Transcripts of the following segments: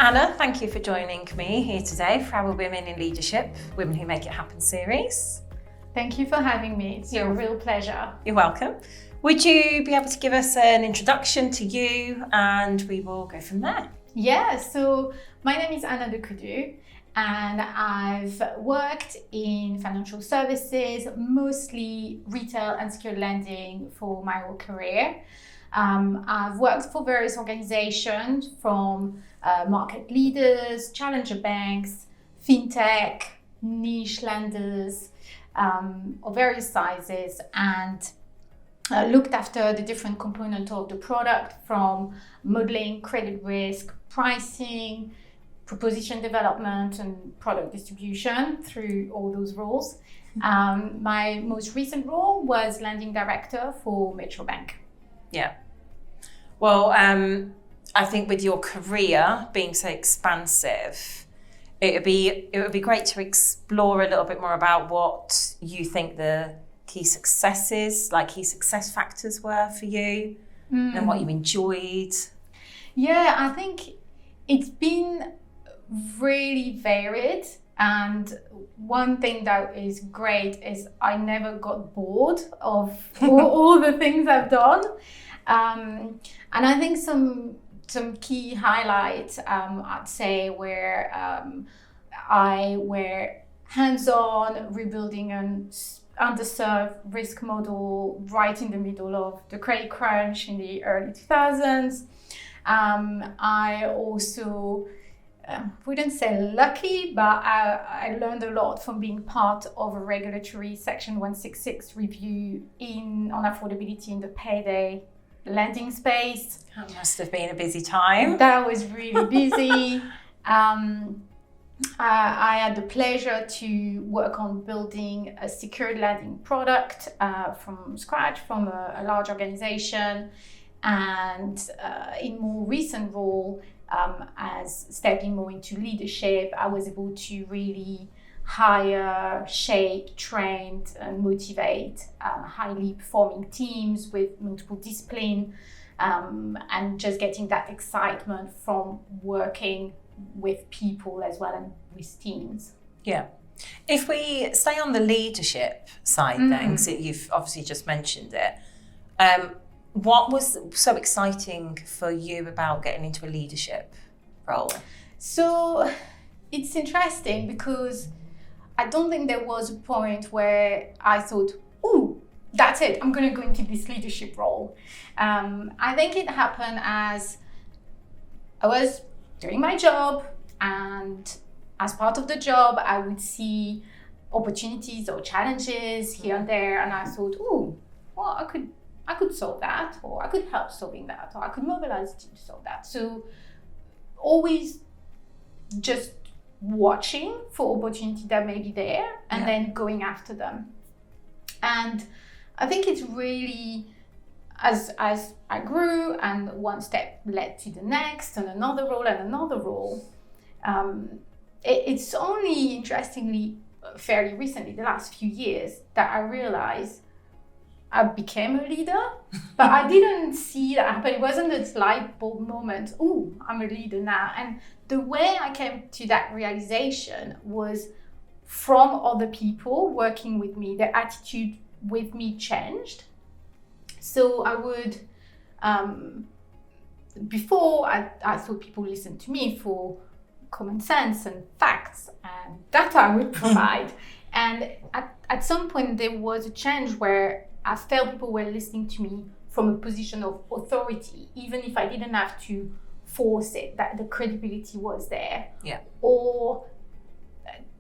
Anna, thank you for joining me here today for our Women in Leadership, Women Who Make It Happen series. Thank you for having me. It's a real pleasure. You're welcome. Would you be able to give us an introduction to you and we will go from there? Yeah, so my name is Anna Decoudu and I've worked in financial services, mostly retail and secured lending for my whole career. I've worked for various organizations from market leaders, challenger banks, fintech, niche lenders of various sizes, and looked after the different components of the product, from modeling, credit risk, pricing, proposition development, and product distribution through all those roles. My most recent role was lending director for Metro Bank. Yeah. Well, I think with your career being so expansive, it would be great to explore a little bit more about what you think the key success factors were for you, and what you enjoyed. Yeah, I think it's been really varied. And one thing that is great is I never got bored of all the things I've done. And I think some key highlights, I'd say, where I were hands-on rebuilding an underserved risk model right in the middle of the credit crunch in the early 2000s. I also wouldn't say lucky, but I learned a lot from being part of a regulatory Section 166 review on affordability in the payday lending space. That must have been a busy time. That was really busy. I had the pleasure to work on building a secured lending product from scratch from a large organization. And in more recent role, as stepping more into leadership, I was able to really hire, shape, train, and motivate highly performing teams with multiple disciplines, and just getting that excitement from working with people as well and with teams. Yeah. If we stay on the leadership side things, you've obviously just mentioned it. What was so exciting for you about getting into a leadership role? So it's interesting because I don't think there was a point where I thought, oh, that's it, I'm going to go into this leadership role. I think it happened as I was doing my job, and as part of the job, I would see opportunities or challenges here and there, and I thought, oh, well, I could solve that, or I could help solving that, or I could mobilize to solve that. So always just watching for opportunity that may be there and then going after them. And I think it's really, as I grew and one step led to the next and another role, it's only interestingly fairly recently, the last few years, that I realized I became a leader, but I didn't see that happen. It wasn't this light bulb moment, oh, I'm a leader now. And the way I came to that realization was from other people working with me. Their attitude with me changed. So I would, before I thought people listened to me for common sense and facts and data I would provide. And at some point there was a change where I felt people were listening to me from a position of authority, even if I didn't have to force it, that the credibility was there. Yeah. Or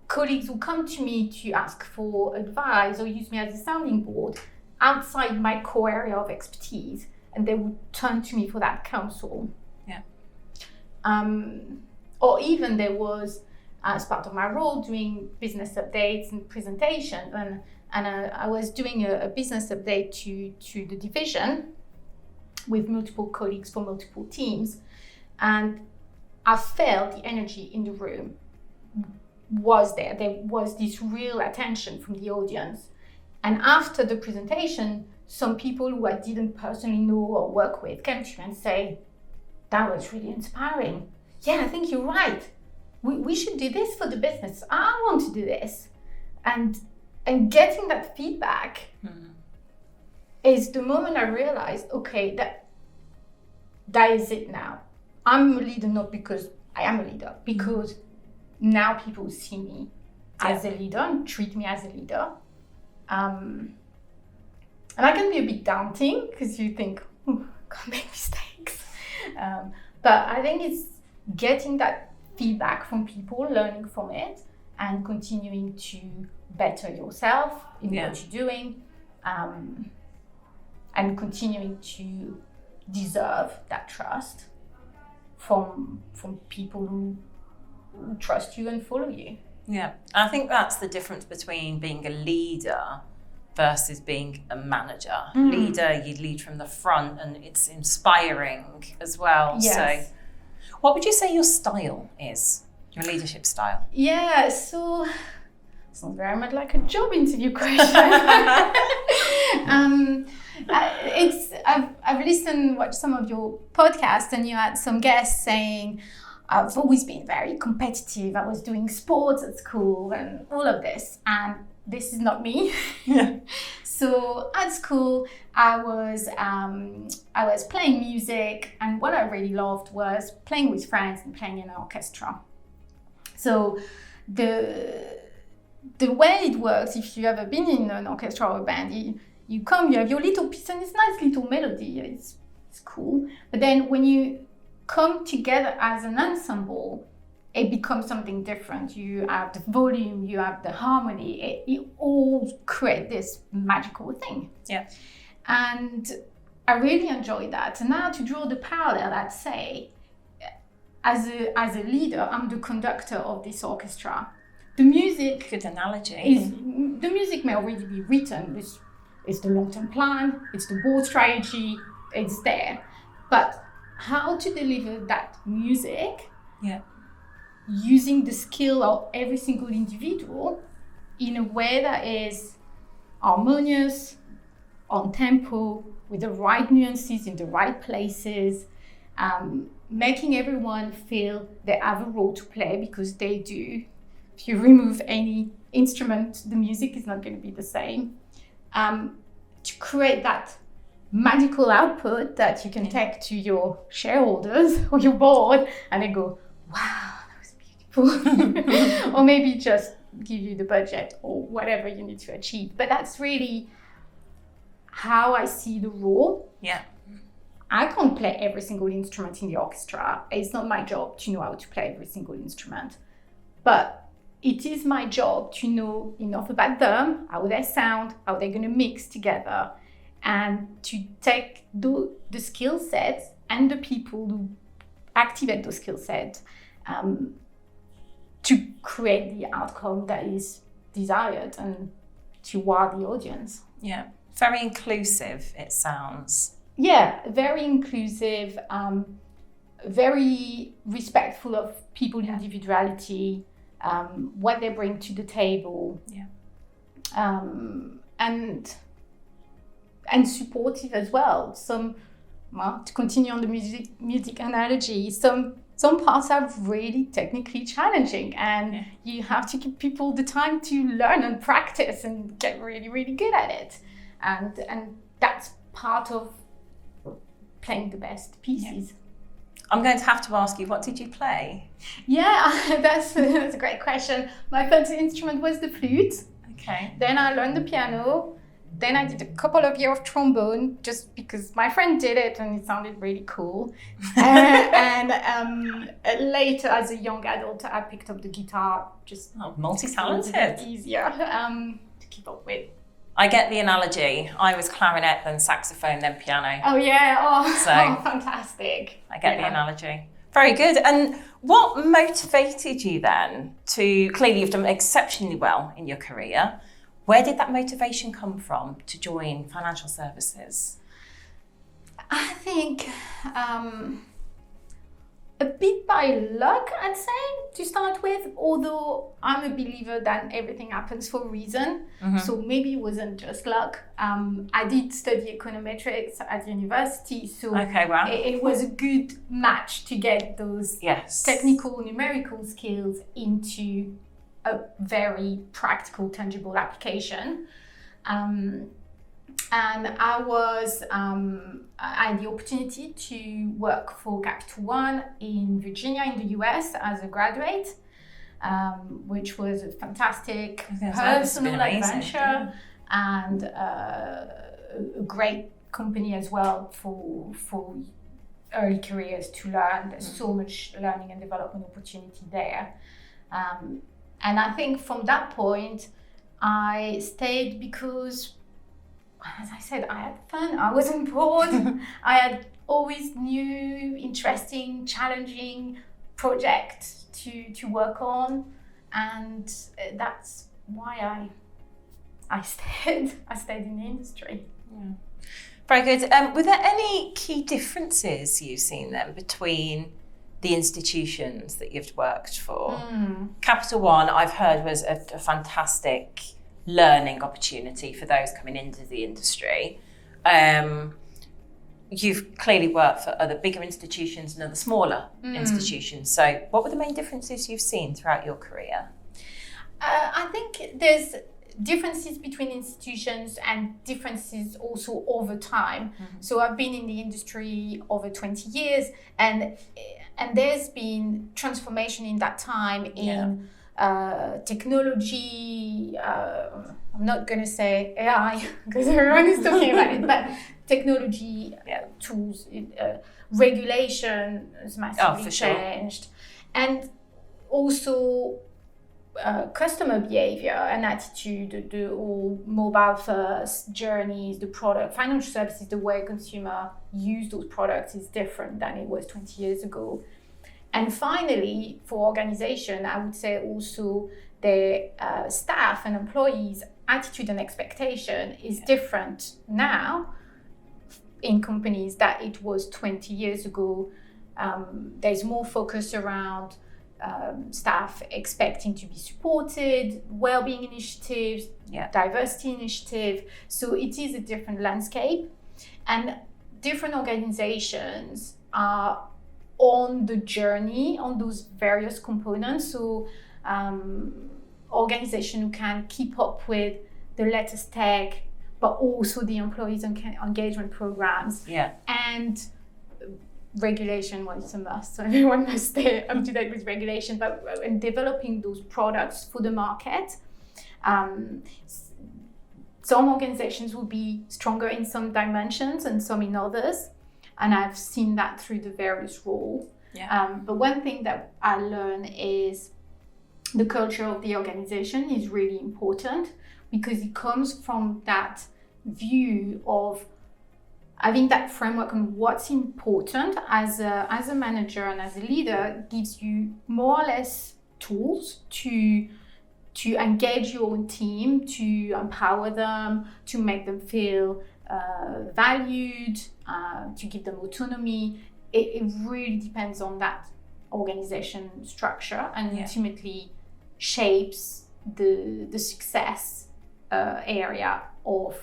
colleagues would come to me to ask for advice or use me as a sounding board outside my core area of expertise, and they would turn to me for that counsel. Yeah. Or even there was, as part of my role, doing business updates and presentations, and I was doing a business update to the division with multiple colleagues from multiple teams, and I felt the energy in the room was there. There was this real attention from the audience. And after the presentation, some people who I didn't personally know or work with came to me and say, that was really inspiring. yeah, I think you're right. We should do this for the business. I want to do this. And getting that feedback is the moment I realized, okay, that is it now. I'm a leader not because I am a leader, because now people see me as a leader and treat me as a leader. And that can be a bit daunting because you think, I can't make mistakes. But I think it's getting that feedback from people, learning from it, and continuing to better yourself in what you're doing, and continuing to deserve that trust from people who trust you and follow you. Yeah, I think that's the difference between being a leader versus being a manager. Leader, you lead from the front and it's inspiring as well. Yes. So what would you say your style is, your leadership style? Yeah, so it's not very much like a job interview question. I've listened, watched some of your podcasts, and you had some guests saying, I've always been very competitive. I was doing sports at school and all of this, and this is not me. So at school, I was playing music, and what I really loved was playing with friends and playing in an orchestra. So the way it works, if you've ever been in an orchestra or a band, you come, you have your little piece, and it's nice little melody. It's cool. But then when you come together as an ensemble, it becomes something different. You have the volume, you have the harmony. It all create this magical thing. Yeah. And I really enjoy that. And now to draw the parallel, I'd say, as a leader, I'm the conductor of this orchestra. The music, good analogy. The music may already be written. It's the long-term plan, it's the board strategy, it's there. But how to deliver that music using the skill of every single individual in a way that is harmonious, on tempo, with the right nuances in the right places, making everyone feel they have a role to play, because they do. If you remove any instrument, the music is not going to be the same. To create that magical output that you can take to your shareholders or your board, and they go, wow, that was beautiful. Or maybe just give you the budget or whatever you need to achieve. But that's really how I see the role. Yeah. I can't play every single instrument in the orchestra. It's not my job to know how to play every single instrument. But it is my job to know enough about them, how they sound, how they're going to mix together, and to take the skill sets and the people who activate those skill sets to create the outcome that is desired and to wow the audience. Yeah, very inclusive, it sounds. Yeah, very inclusive, very respectful of people's individuality, what they bring to the table, and supportive as well. To continue on the music analogy, some parts are really technically challenging, and you have to give people the time to learn and practice and get really, really good at it, and that's part of playing the best pieces. I'm going to have to ask you, what did you play? Yeah, that's a great question. My first instrument was the flute. Okay. Then I learned the piano. Then I did a couple of years of trombone, just because my friend did it and it sounded really cool. And later, as a young adult, I picked up the guitar. Just multi-talented. Easier to keep up with. I get the analogy. I was clarinet, then saxophone, then piano. Oh yeah, So fantastic. I get the analogy. Very good. And what motivated you then to, clearly you've done exceptionally well in your career. Where did that motivation come from to join financial services? I think a bit by luck, I'd say, to start with, although I'm a believer that everything happens for a reason. So maybe it wasn't just luck. I did study econometrics at university, so it was a good match to get those technical numerical skills into a very practical, tangible application. And I had the opportunity to work for Capital One in Virginia in the US as a graduate, which was a fantastic personal adventure and a great company as well for early careers to learn. There's so much learning and development opportunity there. And I think from that point, I stayed because, as I said, I had fun, I wasn't bored. I had always new, interesting, challenging projects to work on, and that's why I stayed in the industry. Yeah. Very good. Were there any key differences you've seen then between the institutions that you've worked for? Capital One, I've heard, was a fantastic learning opportunity for those coming into the industry. You've clearly worked for other bigger institutions and other smaller institutions. So what were the main differences you've seen throughout your career? I think there's differences between institutions and differences also over time. So I've been in the industry over 20 years, and there's been transformation in that time in technology. I'm not going to say AI because everyone is talking about it, but technology, tools, regulation has massively changed. And also customer behavior and attitude, the all mobile first journeys, the product, financial services, the way consumer use those products is different than it was 20 years ago. And finally, for organization, I would say also the staff and employees' attitude and expectation is different now in companies that it was 20 years ago. There's more focus around staff expecting to be supported, well-being initiatives, diversity initiative. So it is a different landscape, and different organizations are on the journey on those various components. So organization who can keep up with the latest tech, but also the employees engagement programs and regulation was a must. So everyone must stay up to date with regulation, but in developing those products for the market, some organizations will be stronger in some dimensions and some in others. And I've seen that through the various roles. But one thing that I learned is the culture of the organization is really important, because it comes from that view of having that framework on what's important as a manager and as a leader gives you more or less tools to engage your own team, to empower them, to make them feel valued, to give them autonomy. It really depends on that organization structure, and ultimately shapes the success area of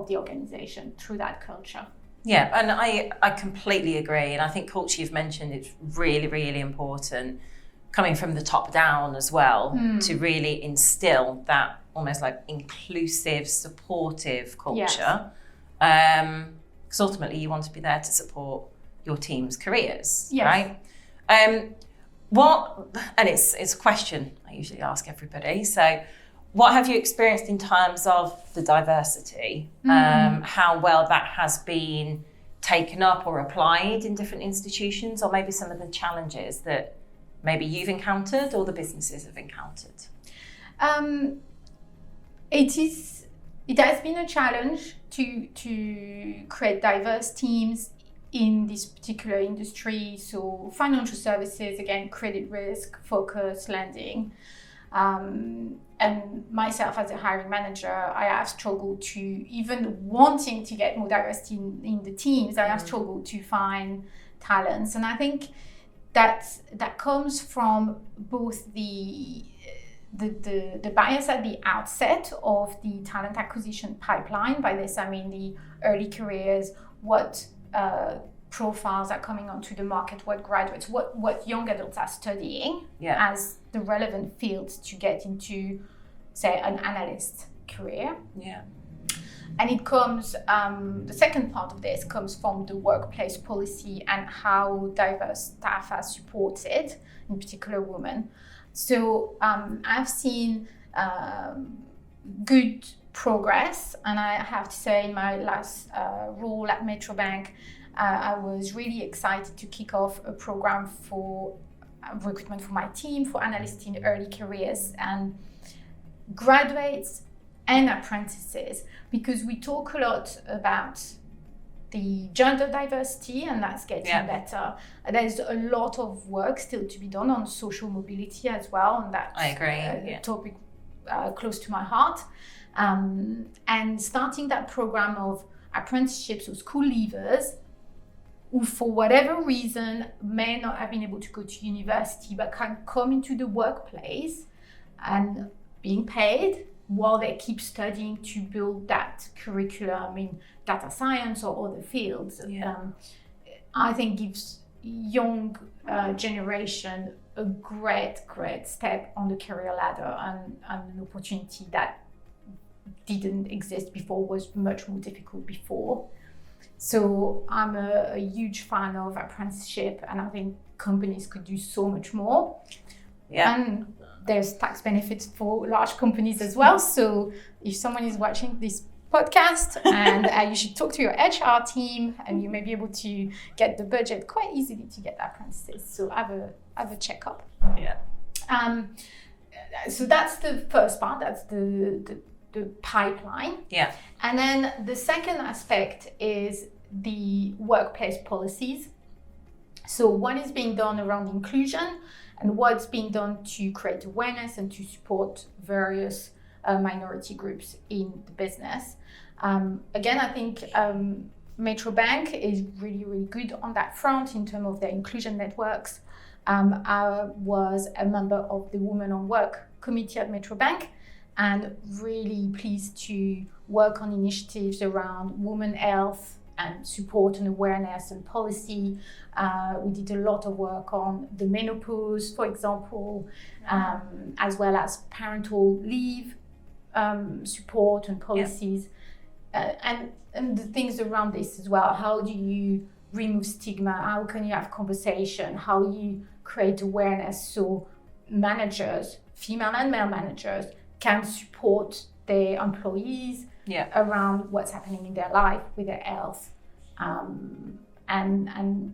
the organization through that culture. Yeah, and I completely agree. And I think culture you've mentioned is really, really important, coming from the top down as well, to really instill that almost like inclusive, supportive culture. Because ultimately you want to be there to support your team's careers, right? And it's a question I usually ask everybody. So what have you experienced in terms of the diversity? How well that has been taken up or applied in different institutions, or maybe some of the challenges that maybe you've encountered or the businesses have encountered? It has been a challenge to create diverse teams in this particular industry. So financial services, again, credit risk, focus, lending. And myself as a hiring manager, I have struggled to, even wanting to get more diversity in the teams, I have struggled to find talents. And I think that comes from both the bias at the outset of the talent acquisition pipeline. By this, I mean the early careers, what profiles are coming onto the market, what graduates, what young adults are studying as the relevant fields to get into, say, an analyst career. Yeah. And it comes, the second part of this comes from the workplace policy and how diverse staff are supported, in particular women. So I've seen good progress, and I have to say in my last role at Metro Bank, I was really excited to kick off a program for recruitment for my team for analysts in early careers and graduates and apprentices, because we talk a lot about the gender diversity, and that's getting better. There's a lot of work still to be done on social mobility as well, and that's a topic close to my heart. And starting that program of apprenticeships or school leavers who, for whatever reason, may not have been able to go to university but can come into the workplace and being paid while they keep studying to build that curriculum in data science or other fields, I think gives young generation a great step on the career ladder and an opportunity that didn't exist before, was much more difficult before. So I'm a huge fan of apprenticeship, and I think companies could do so much more. Yeah. And there's tax benefits for large companies as well. So if someone is watching this podcast, and you should talk to your HR team, and you may be able to get the budget quite easily to get apprentices. So have a checkup. Yeah. So that's the first part. That's the pipeline. Yeah. And then the second aspect is the workplace policies. So what is being done around inclusion, and what's being done to create awareness and to support various minority groups in the business. Again, I think Metro Bank is really good on that front in terms of their inclusion networks. I was a member of the Women on Work committee at Metro Bank, and really pleased to work on initiatives around women health and support and awareness and policy. We did a lot of work on the menopause, for example, as well as parental leave support and policies, and the things around this as well. How do you remove stigma? How can you have conversation? How you create awareness so managers, female and male managers, can support their employees around what's happening in their life with their health, and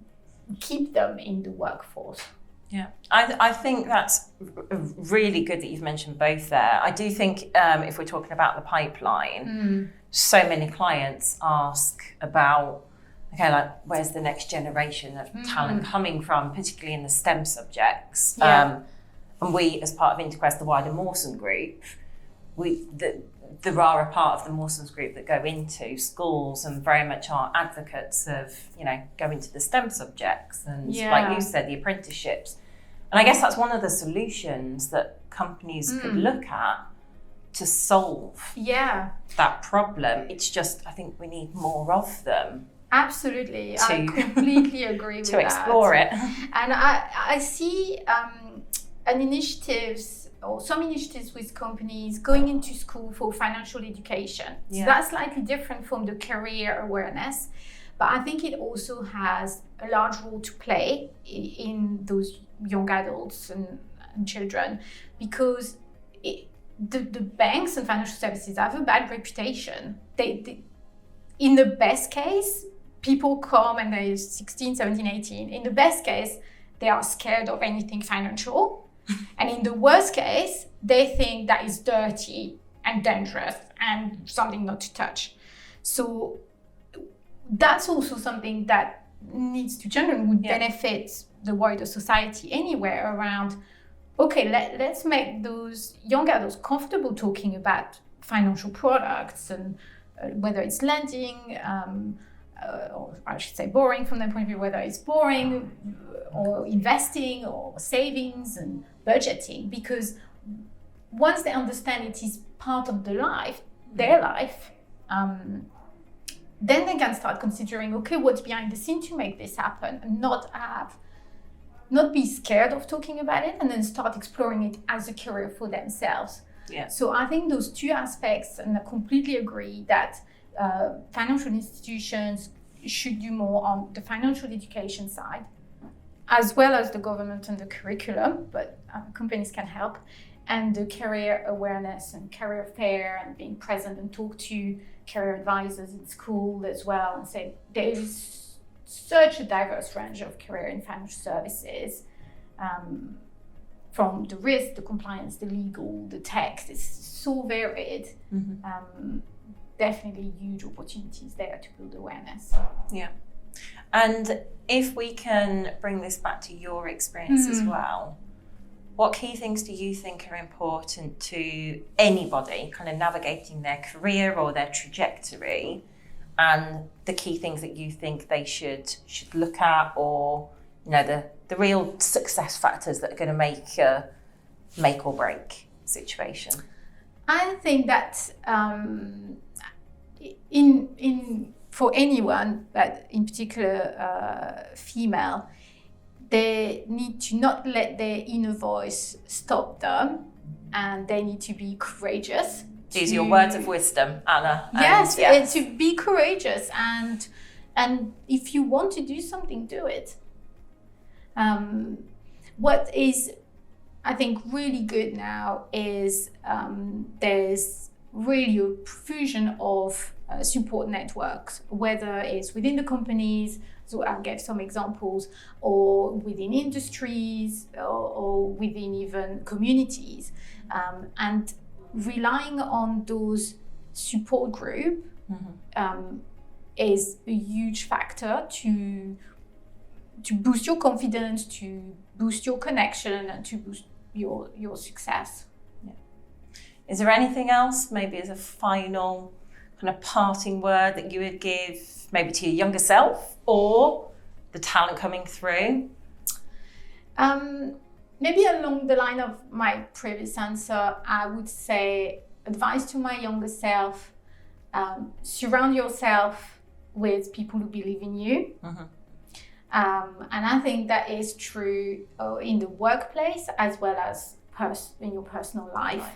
keep them in the workforce. Yeah, I think that's really good that you've mentioned both there. I do think if we're talking about the pipeline, so many clients ask about, okay, like, where's the next generation of talent coming from, particularly in the STEM subjects. And we, as part of Interquest, the wider Mawson Group, there are a part of the Mawson's Group that go into schools and very much are advocates of, going to the STEM subjects and, like you said, the apprenticeships. And I guess that's one of the solutions that companies could look at to solve that problem. It's just, I think we need more of them. Absolutely, I completely agree with that. To explore it. And I see some initiatives with companies going into school for financial education. So that's slightly different from the career awareness, but I think it also has a large role to play in those young adults and children, because the banks and financial services have a bad reputation. They in the best case, people come and they're 16, 17, 18. In the best case, they are scared of anything financial. And in the worst case, they think that is dirty and dangerous and something not to touch. So that's also something that needs to change and would benefit the wider society anywhere around, okay, let's make those young adults comfortable talking about financial products, and whether it's lending, or I should say boring from their point of view, whether it's boring or investing or savings and budgeting, because once they understand it is part of their life, then they can start considering, okay, what's behind the scene to make this happen, and not be scared of talking about it, and then start exploring it as a career for themselves. Yeah. So I think those two aspects, and I completely agree that financial institutions should do more on the financial education side, as well as the government and the curriculum, but companies can help, and the career awareness and career fair and being present and talk to career advisors in school as well, and say there is such a diverse range of career in financial services, from the risk, the compliance, the legal, the tax. It's so varied. Definitely huge opportunities there to build awareness. Yeah. And if we can bring this back to your experience as well, what key things do you think are important to anybody kind of navigating their career or their trajectory, and the key things that you think they should look at, or the real success factors that are going to make a make or break situation? I think that in for anyone, but in particular female, they need to not let their inner voice stop them, and they need to be courageous. These are your words of wisdom, Anna. Yes, to be courageous, and if you want to do something, do it. What is, I think, really good now is there's really a profusion of support networks, whether it's within the companies, so I gave some examples, or within industries, or within even communities, and relying on those support group is a huge factor to boost your confidence, to boost your connection, and to boost your success. Yeah. Is there anything else, maybe as a final kind of parting word, that you would give maybe to your younger self or the talent coming through? Maybe along the line of my previous answer, I would say advice to my younger self: surround yourself with people who believe in you. And I think that is true in the workplace as well as in your personal life.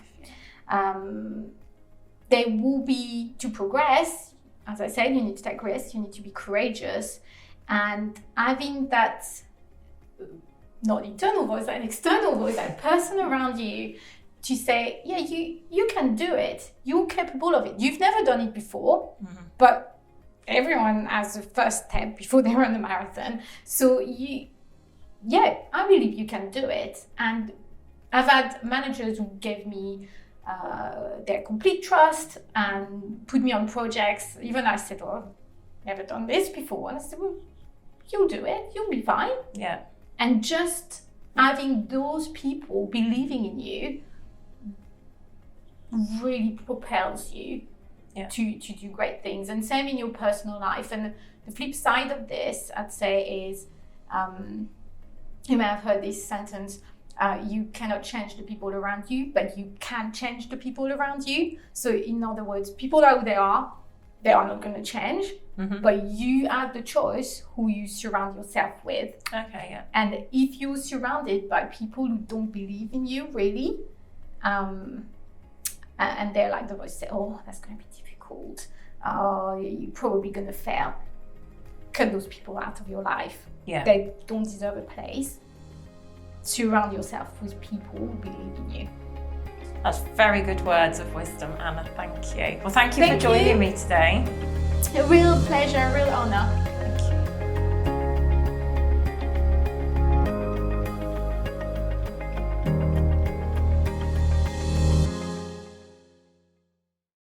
There will be, to progress, as I said, you need to take risks, you need to be courageous, and having that not internal voice, that external voice, that person around you to say, yeah, you can do it, you're capable of it. You've never done it before, but everyone has a first step before they run a marathon. So I believe you can do it. And I've had managers who gave me their complete trust and put me on projects. Even I said, oh, I've never done this before. And I said, well, you'll do it, you'll be fine. Yeah. And just having those people believing in you really propels you to do great things. And same in your personal life. And the flip side of this, I'd say, is you may have heard this sentence, you cannot change the people around you, but you can change the people around you. So in other words, people are who they are not going to change, but you have the choice who you surround yourself with. Okay, yeah. And if you're surrounded by people who don't believe in you, really, and they're like the voice say, oh, that's going to be difficult, you're probably going to fail, cut those people out of your life. Yeah. They don't deserve a place. Surround yourself with people who believe in you. That's very good words of wisdom, Anna. Thank you. Well, thank you for joining me today. A real pleasure, a real honor.